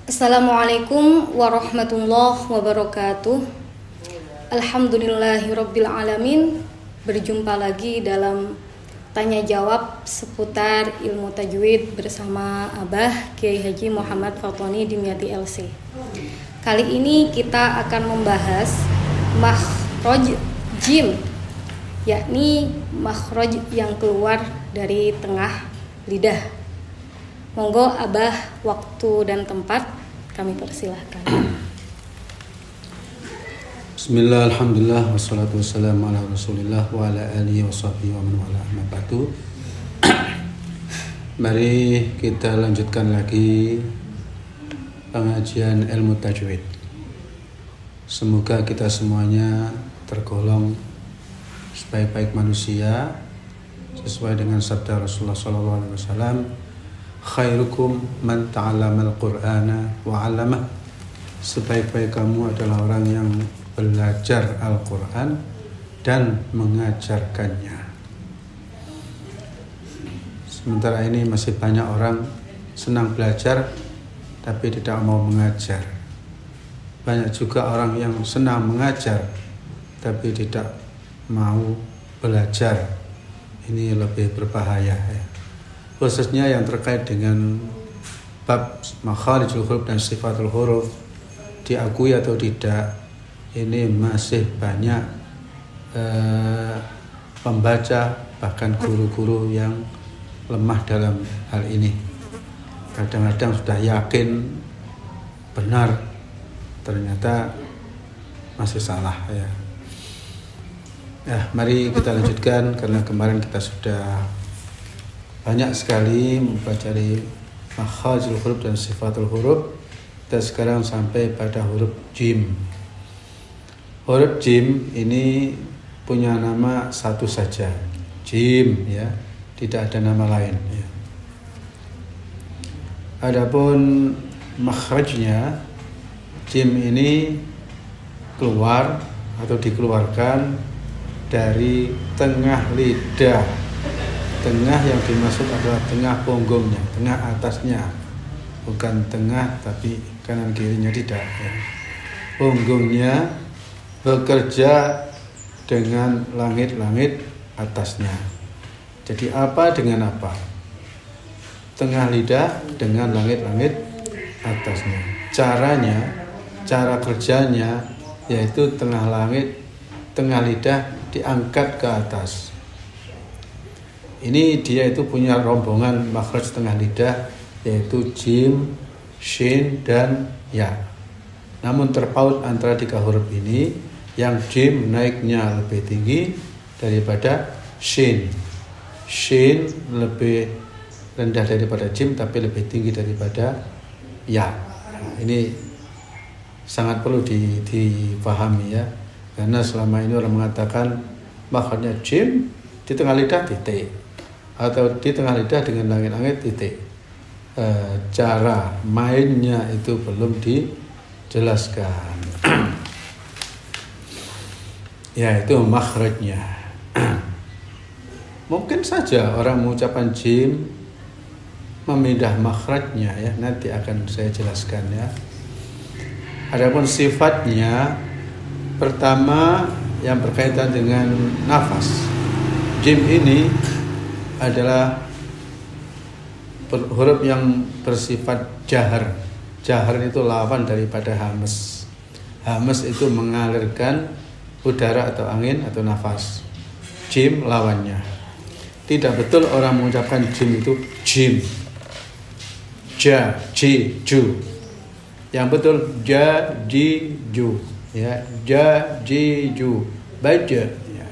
Assalamualaikum warahmatullahi wabarakatuh. Alhamdulillahirabbil alamin. Berjumpa lagi dalam tanya jawab seputar ilmu tajwid bersama Abah Kiai Haji Muhammad Fatoni Dimyati LC. Kali ini kita akan membahas makhraj jim, yakni makhraj yang keluar dari tengah lidah. Monggo Abah, waktu dan tempat kami persilahkan. Bismillah, alhamdulillah, wassalatu wassalamu ala rasulillah wa ala alihi wa sahbihi wa man wala amma ba'du. Mari kita lanjutkan lagi pengajian ilmu tajwid. Semoga kita semuanya tergolong sebaik-baik manusia sesuai dengan sabda Rasulullah SAW. Khairukum man ta'allamal qur'ana wa 'allamah. Sebaik-baik kamu adalah orang yang belajar Al-Qur'an dan mengajarkannya. Sementara ini masih banyak orang senang belajar tapi tidak mau mengajar. Banyak juga orang yang senang mengajar tapi tidak mau belajar. Ini lebih berbahaya ya. Khususnya yang terkait dengan bab makharijul huruf dan sifatul huruf, diakui atau tidak, ini masih banyak pembaca bahkan guru-guru yang lemah dalam hal ini. Kadang-kadang sudah yakin benar, ternyata masih salah ya. Mari kita lanjutkan karena kemarin kita sudah banyak sekali mempelajari makharijul huruf dan sifatul huruf. Kita sekarang sampai pada huruf jim. Huruf jim ini punya nama satu saja, jim ya, tidak ada nama lain ya. Adapun makhrajnya, jim ini keluar atau dikeluarkan dari tengah lidah. Tengah yang dimaksud adalah tengah punggungnya, tengah atasnya, bukan tengah tapi kanan kirinya tidak ya. Punggungnya bekerja dengan langit-langit atasnya. Jadi apa dengan apa? Tengah lidah dengan langit-langit atasnya. Cara kerjanya yaitu tengah lidah diangkat ke atas. Ini dia itu punya rombongan makhraj tengah lidah, yaitu jim, shin, dan ya. Namun terpaut antara tiga huruf ini, yang jim naiknya lebih tinggi daripada shin. Shin lebih rendah daripada jim, tapi lebih tinggi daripada ya. Nah, ini sangat perlu dipahami ya. Karena selama ini orang mengatakan makhrajnya jim di tengah lidah titik, atau di tengah lidah dengan langit-langit titik. Cara mainnya itu belum dijelaskan. Ya, itu makhrajnya. Mungkin saja orang mengucapkan jim memindah makhrajnya ya, nanti akan saya jelaskan ya. Adapun sifatnya, pertama yang berkaitan dengan nafas. Jim ini adalah huruf yang bersifat jahar. Jahar itu lawan daripada hamas. Hamas itu mengalirkan udara atau angin atau nafas. Jim lawannya. Tidak betul orang mengucapkan jim itu jim. Ja, ji, ju. Yang betul ja, ji, ju. Ya, ja, ji, ju. Baca. Ya.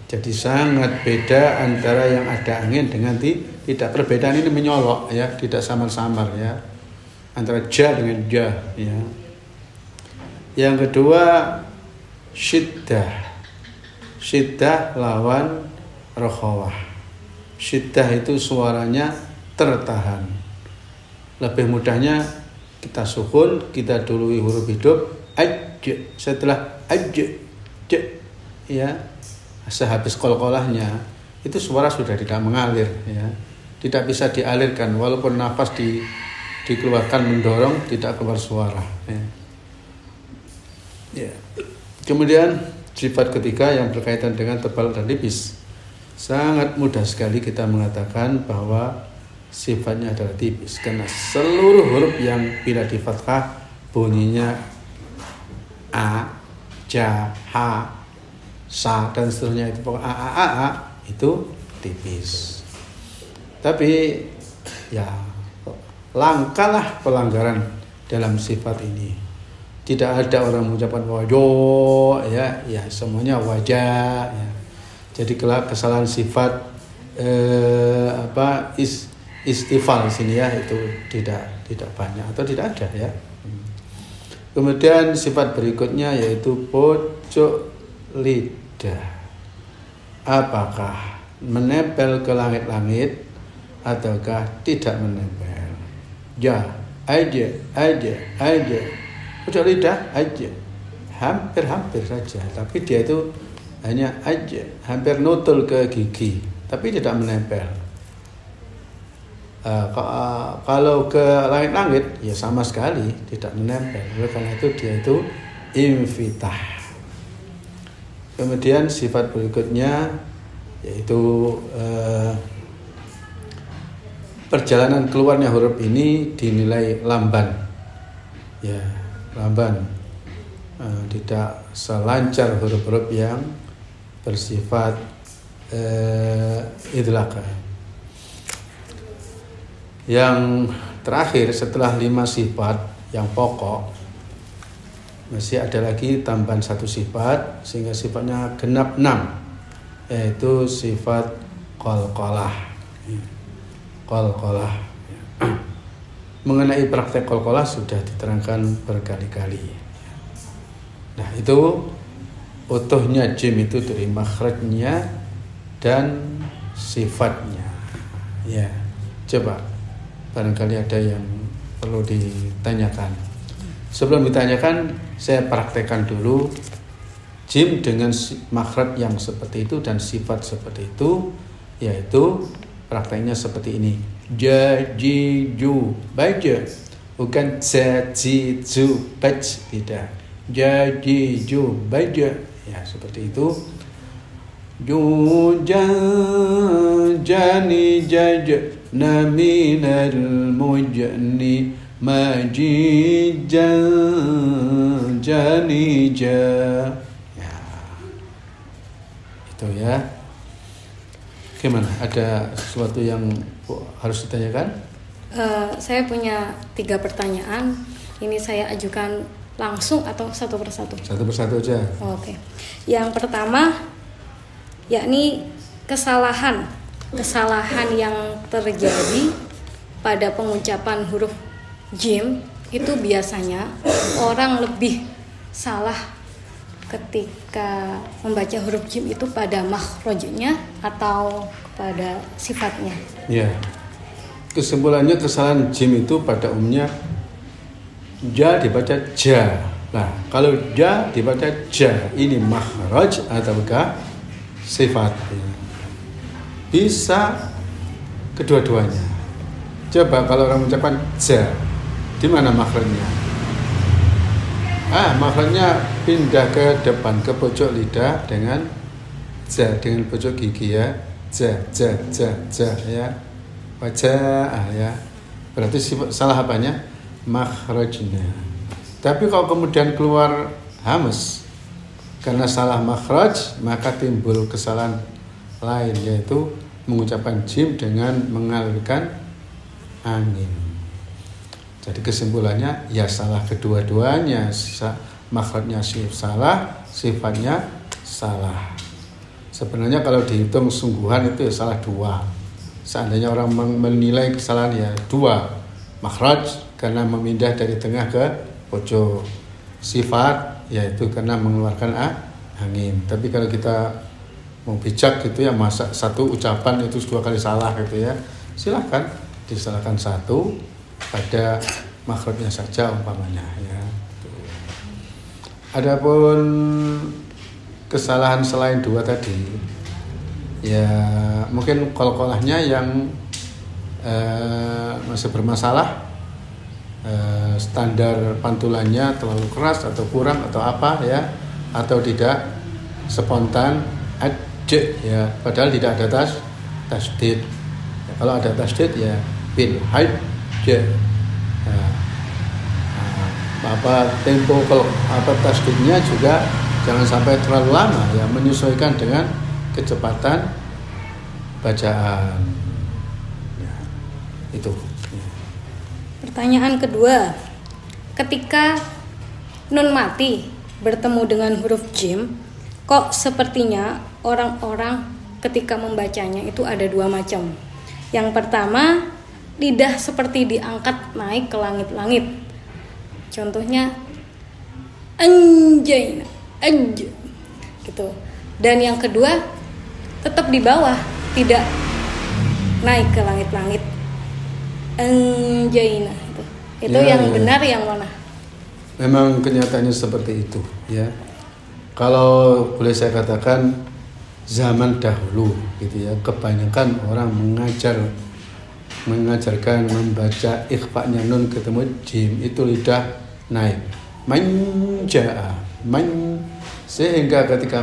Jadi sangat beda antara yang ada angin dengan tidak. Perbedaan ini menyolok ya, tidak samar-samar ya. Antara ja dengan ja ya. Yang kedua syiddah. Syiddah lawan rokhawah. Syiddah itu suaranya tertahan. Lebih mudahnya kita sukun, kita dului huruf hidup aj, setelah aj ya, sehabis qalqalahnya itu suara sudah tidak mengalir ya. tidak bisa dialirkan, walaupun nafas dikeluarkan mendorong tidak keluar suara. Ya. Kemudian sifat ketiga yang berkaitan dengan tebal dan tipis. Sangat mudah sekali kita mengatakan bahwa sifatnya adalah tipis karena seluruh huruf yang bila di fathah bunyinya a, ja, ha, sa dan seterusnya itu pokoknya a itu tipis. Tapi ya langkalah pelanggaran dalam sifat ini. Tidak ada orang mengucapkan wajah ya semuanya wajah ya. Jadi kesalahan sifat istifal sini ya itu tidak banyak atau tidak ada ya. Kemudian sifat berikutnya yaitu pojok lidah. Apakah menempel ke langit-langit ataukah tidak menempel? Ya, aja. Pojok lidah aja. Hampir saja, tapi dia itu hanya aja, hampir nutul ke gigi, tapi tidak menempel. Kalau ke langit-langit ya sama sekali tidak menempel. Oleh karena itu dia itu infitah. Kemudian sifat berikutnya yaitu perjalanan keluarnya huruf ini dinilai lamban. Ya, lamban. Tidak selancar huruf-huruf yang bersifat idlaq. Yang terakhir setelah 5 sifat yang pokok masih ada lagi tambahan 1 sifat sehingga sifatnya genap 6, yaitu sifat qalqalah. Mengenai praktek qalqalah sudah diterangkan berkali-kali. Nah, itu utuhnya jim itu dari makhrajnya dan sifatnya. Ya, coba barangkali ada yang perlu ditanyakan. Sebelum ditanyakan, saya praktekkan dulu jim dengan makhraj yang seperti itu dan sifat seperti itu, yaitu prakteknya seperti ini. Ja, ji, ju, baja. Bukan za, ji, zu, baj, tidak. Ja, ji, ju, baja. Ya, seperti itu. Ju, ja, jani, jaja. Naminal mujni majijan janija. Ya, itu ya. Gimana? Ada sesuatu yang harus ditanyakan? Saya punya 3 pertanyaan. Ini saya ajukan langsung atau satu persatu? Satu persatu aja. Oke. Yang pertama, yakni kesalahan yang terjadi pada pengucapan huruf jim itu biasanya orang lebih salah ketika membaca huruf jim itu pada makhrajnya atau pada sifatnya. Ya. Kesimpulannya kesalahan jim itu pada umumnya ja dibaca ja. Nah, kalau ja dibaca ja, ini makhraj ataukah sifat? Bisa kedua-duanya. Coba kalau orang mengucapkan ja, di mana makhrajnya? Makhrajnya pindah ke depan, ke pojok lidah dengan ja, dengan pojok gigi ya. Ja ya. Wajah ya. Berarti salah apanya? Makhrajnya. Tapi kalau kemudian keluar hamas karena salah makhraj, maka timbul kesalahan lain, yaitu mengucapkan jim dengan mengalirkan angin. Jadi kesimpulannya ya salah kedua-duanya, makhrajnya salah, sifatnya salah. Sebenarnya kalau dihitung sungguhan itu ya salah 2. Seandainya orang menilai kesalahan ya 2, makhraj karena memindah dari tengah ke pojok, sifat yaitu karena mengeluarkan angin. Tapi kalau kita mau bijak gitu ya, masa satu ucapan itu 2 kali salah gitu ya, silakan disalahkan 1 pada makhrajnya saja umpamanya ya. Adapun kesalahan selain 2 tadi ya mungkin qalqalahnya yang masih bermasalah, standar pantulannya terlalu keras atau kurang atau apa ya, atau tidak spontan aja ya, padahal tidak ada tasdid. Ya, kalau ada tasdid ya bil hajj. Tempo kalau tasdidnya juga jangan sampai terlalu lama ya, menyesuaikan dengan kecepatan bacaan ya, itu. Pertanyaan kedua, ketika nun mati bertemu dengan huruf jim, kok sepertinya orang-orang ketika membacanya itu ada dua macam. Yang pertama, lidah seperti diangkat naik ke langit-langit. Contohnya anjay, gitu. Dan yang kedua, tetap di bawah, tidak naik ke langit-langit. Anjayna itu ya, yang ya. Benar yang mana? Memang kenyataannya seperti itu ya. Kalau boleh saya katakan zaman dahulu gitu ya, kebanyakan orang mengajarkan membaca ikhfa-nya nun ketemu jim itu lidah naik manja sehingga ketika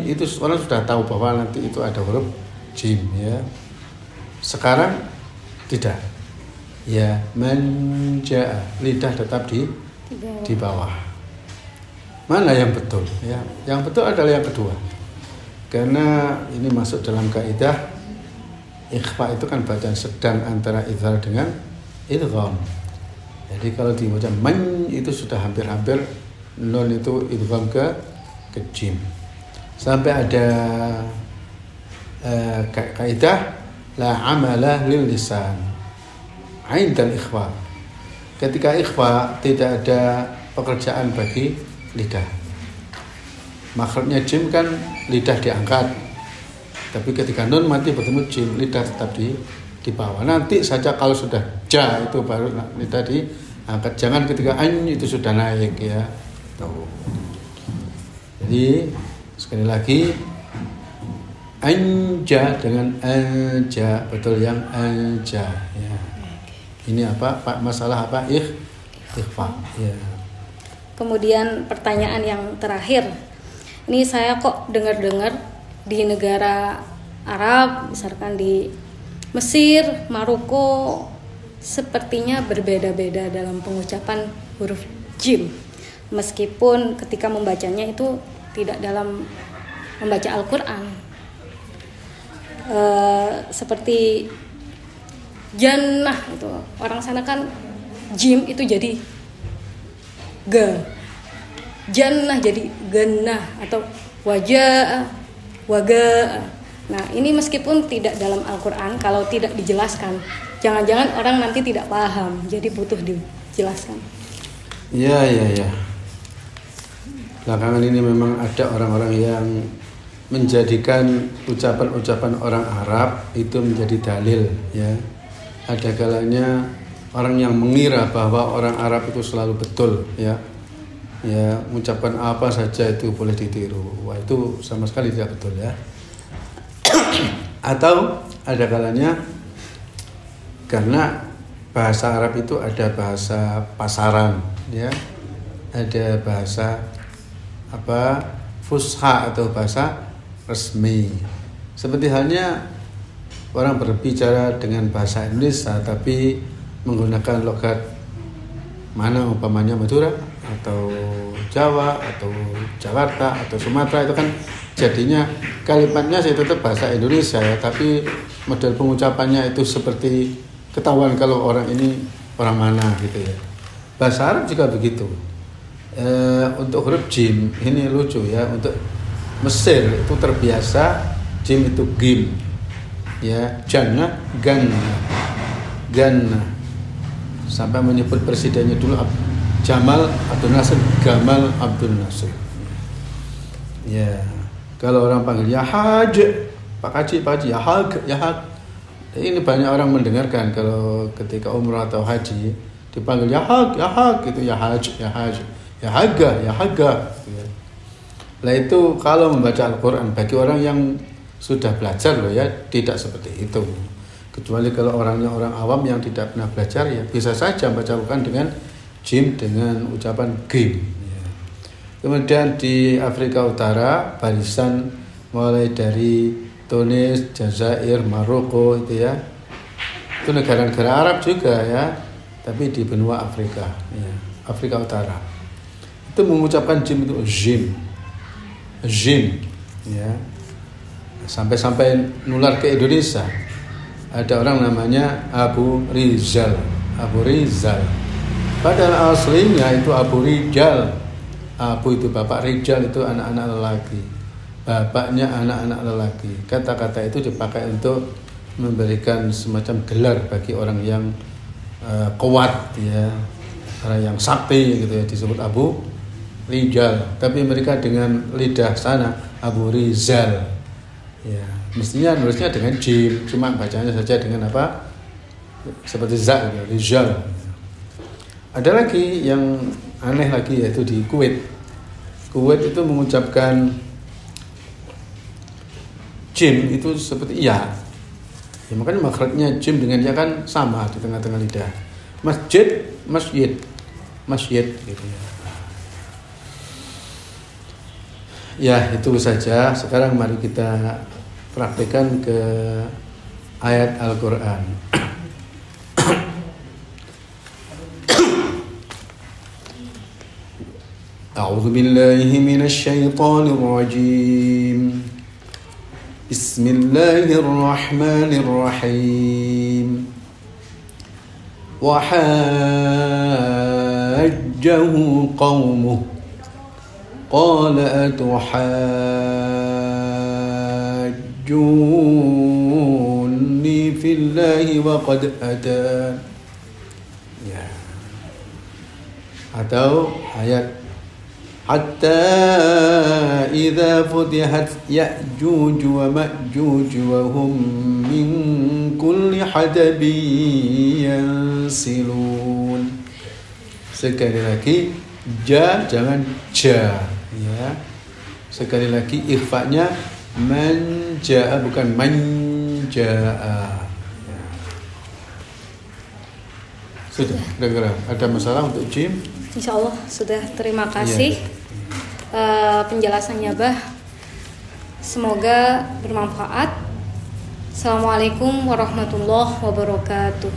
itu orang sudah tahu bahwa nanti itu ada huruf jim ya. Sekarang tidak ya, manja lidah tetap di bawah. Mana yang betul ya? Yang betul adalah yang kedua, karena ini masuk dalam kaidah ikhfa itu kan bacaan sedang antara idhar dengan idgham. Jadi kalau dibaca itu sudah hampir-hampir nun itu idgham ke jim. Sampai ada kaidah la amala lil lisan ain dan ikhfa. Ketika ikhfa tidak ada pekerjaan bagi lidah. Makhrajnya jim kan lidah diangkat. Tapi ketika nun mati bertemu jim, lidah tetap di bawah. Nanti saja kalau sudah ja itu baru lidah diangkat. Jangan ketika an itu sudah naik ya. Tuh. Jadi sekali lagi anja dengan aja, betul yang aja ya. Ini apa Pak, masalah apa ikhfa ya. Kemudian pertanyaan yang terakhir, ini saya kok dengar-dengar di negara Arab, misalkan di Mesir, Maroko, sepertinya berbeda-beda dalam pengucapan huruf jim, meskipun ketika membacanya itu tidak dalam membaca Al-Quran. Seperti jannah itu, orang sana kan jim itu jadi ga, jannah jadi gannah, atau wajah waga. Nah ini meskipun tidak dalam Al-Quran, kalau tidak dijelaskan, jangan-jangan orang nanti tidak paham, jadi butuh dijelaskan. Ya. Belakangan ini memang ada orang-orang yang menjadikan ucapan-ucapan orang Arab itu menjadi dalil ya. Ada kalanya orang yang mengira bahwa orang Arab itu selalu betul ya. Ya, mengucapkan apa saja itu boleh ditiru. Wah, itu sama sekali tidak betul ya. Atau ada kalanya karena bahasa Arab itu ada bahasa pasaran ya. Ada bahasa fusha atau bahasa resmi. Seperti halnya orang berbicara dengan bahasa Indonesia tapi menggunakan logat mana, umpamanya Madura atau Jawa atau Jakarta atau Sumatera, itu kan jadinya kalimatnya sih tetap bahasa Indonesia ya, tapi model pengucapannya itu seperti ketahuan kalau orang ini orang mana gitu ya. Bahasa Arab juga begitu. Untuk huruf jim ini lucu ya, untuk Mesir itu terbiasa jim itu gim ya, jannah ganna sampai menyebut presidennya dulu Jamal Abdul Nasir, Gamal Abdul Nasir ya. Kalau orang panggil ya haj, Pak Haji ya hag. Ini banyak orang mendengarkan kalau ketika umrah atau haji dipanggil ya hag gitu, ya haj ya haga ya. Nah itu kalau membaca Al-Quran bagi orang yang sudah belajar loh ya, tidak seperti itu. Kecuali kalau orangnya orang awam yang tidak pernah belajar, ya bisa saja baca Al-Quran dengan jim, dengan ucapan gim. Ya. Kemudian di Afrika Utara, barisan mulai dari Tunis, Jazair, Maroko itu ya, itu negara-negara Arab juga ya, tapi di benua Afrika, ya, Afrika Utara, itu mengucapkan jim itu jim, ya, sampai nular ke Indonesia. Ada orang namanya Abu Rizal. Padahal aslinya itu Abu Rijal. Abu itu bapak, Rijal itu anak-anak lelaki. Bapaknya anak-anak lelaki. Kata-kata itu dipakai untuk memberikan semacam gelar bagi orang yang kuat, ya, orang yang sakti gitu ya, disebut Abu Rijal. Tapi mereka dengan lidah sana Abu Rizal. Ya, mestinya nulisnya dengan jim, cuma bacanya saja dengan apa? Seperti za gitu, Rijal. Ada lagi yang aneh lagi, yaitu di Kuwait. Kuwait itu mengucapkan jim itu seperti ya. Ya, makanya makhrajnya jim dengan ya kan sama di tengah-tengah lidah. Masjid gitu ya. Ya, itu saja. Sekarang mari kita praktekkan ke ayat Al-Quran. A'udzu billahi minasy syaithanir rajim. Bismillahirrahmanirrahim. Wa hajjahu qaumuhu qala atuhajjunni fillahi wa qad hadan. Ya. Atau ayat hatta idza futihat ya'juj wa ma'juj wa hum min kulli hadabin yansilun. Sekali lagi ja, jangan ja, ya. Sekali lagi ikhfa'nya manja, bukan manjaa. Ya. Sudah, kira-kira ada masalah untuk jim? Insya Allah sudah. Terima kasih penjelasannya, Bah. Semoga bermanfaat. Assalamualaikum warahmatullahi wabarakatuh.